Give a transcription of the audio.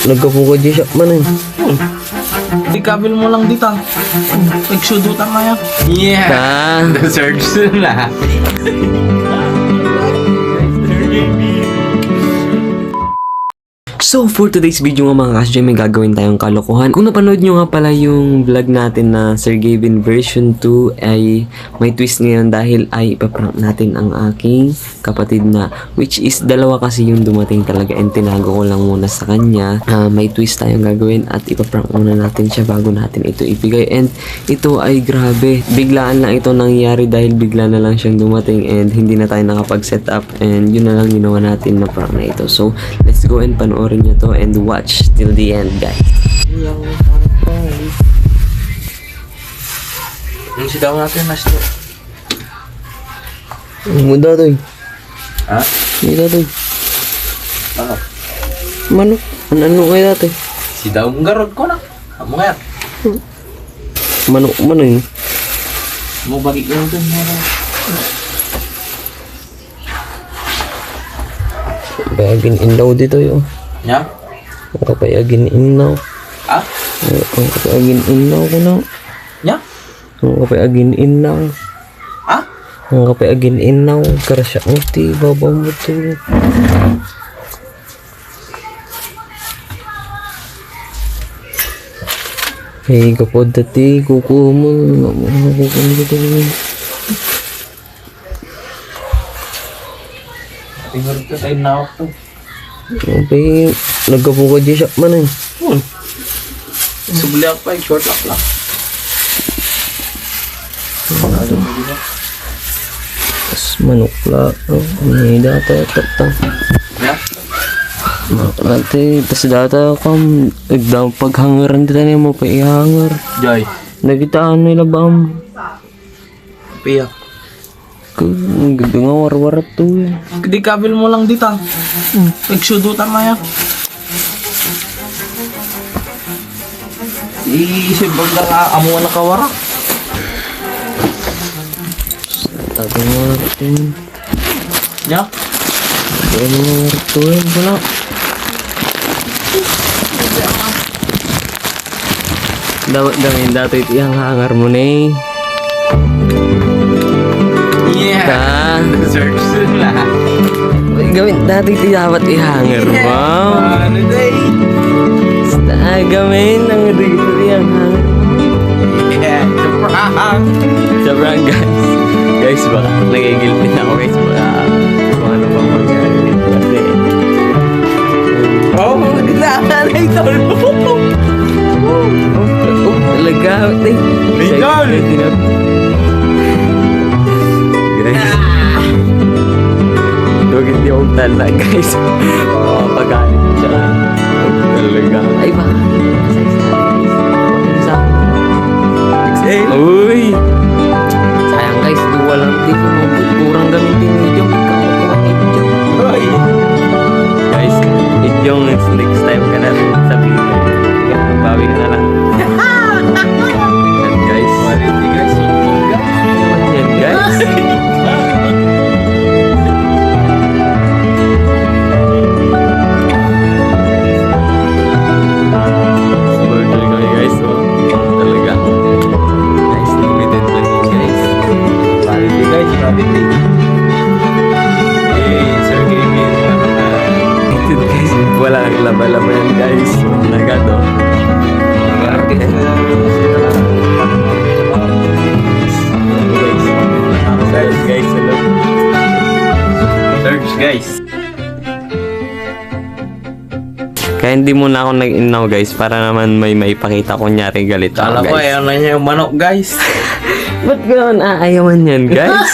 Nagkapukod siya man eh. Ikabil mo lang dito. Nagsudutan na yan. Ah. Search na. So, for today's video nga mga kasya, may gagawin tayong kalokohan. Kung napanood nyo nga pala yung vlog natin na Sir Gavin version 2 ay may twist ngayon dahil ay ipaprank natin ang aking kapatid na which is dalawa kasi yung dumating talaga and tinago ko lang muna sa kanya. May twist tayong gagawin at ipaprank muna natin siya bago natin ito ibigay and ito ay grabe. Biglaan lang ito nangyari dahil bigla na lang siyang dumating and hindi na tayo nakapag-set up and yun na lang ginawa natin na prank na ito. So, let's go and panoorin nyo to and watch till the end, guys. Yung sigaw natin, Nasto. Muda to eh. Ha? Muda to eh. Ano? Manok. Ano kayo dati? Si daw mong garod ko na. Amo nga yan. Manok eh. Mo bagi ko dun. Bayagin inlaw dito yun. Nya? Ang kapayagin inlaw. Ha? Ang kapayagin inlaw ko na. Nya? Ang kapayagin inlaw. Ha? Ang kapayagin inlaw. Karasya ang ti. Babaw mo to. Hey, kapod dati. Kukuha mo. Kukuha mo dito. Tingnan ko tayo na ako. Okay, nagkapukod siya man eh. Subli ako pa, short up lang. Tapos manok la. May data ta. Ya? Ate, tas data kam paghangaran dito na mo pa ihangar. Joy. Nagitaan nila bam. Piyak. Kung nga war-war to eh. Di kabil mo lang dito. Nagsudutan na yan. Isibag na ka, amo na kawara. Tabi nga war to eh. Nya? Tabi nga war to eh. Wala. Dapat gawin dato ito yung hangar mo na eh. Yeah. Search na. Gawin dati ito dapat ihanger mo. Ano day? Basta gawin ang dito yung hanger. Yeah, surprise. Sobrang guys baka nagigilpit na ako guys baka kung ano bang mangyari dito kasi Oh, maganda na ito. talaga Idol! Guys huwag hindi akong tala guys pagalit siya talaga ay ba uy sayang guys duwa lang tipo kurang gamitin idyong guys idyong next time ka na sabihin bawi ka na lang yan guys yan guys wala laba-laba yan guys talaga to guys hello Search guys. kaya hindi muna ako nag-inaw guys para naman may maipakita kunyari galit ako Kala ko guys ayaw na niya yung manok guys. ba't gano'n aayawan yan guys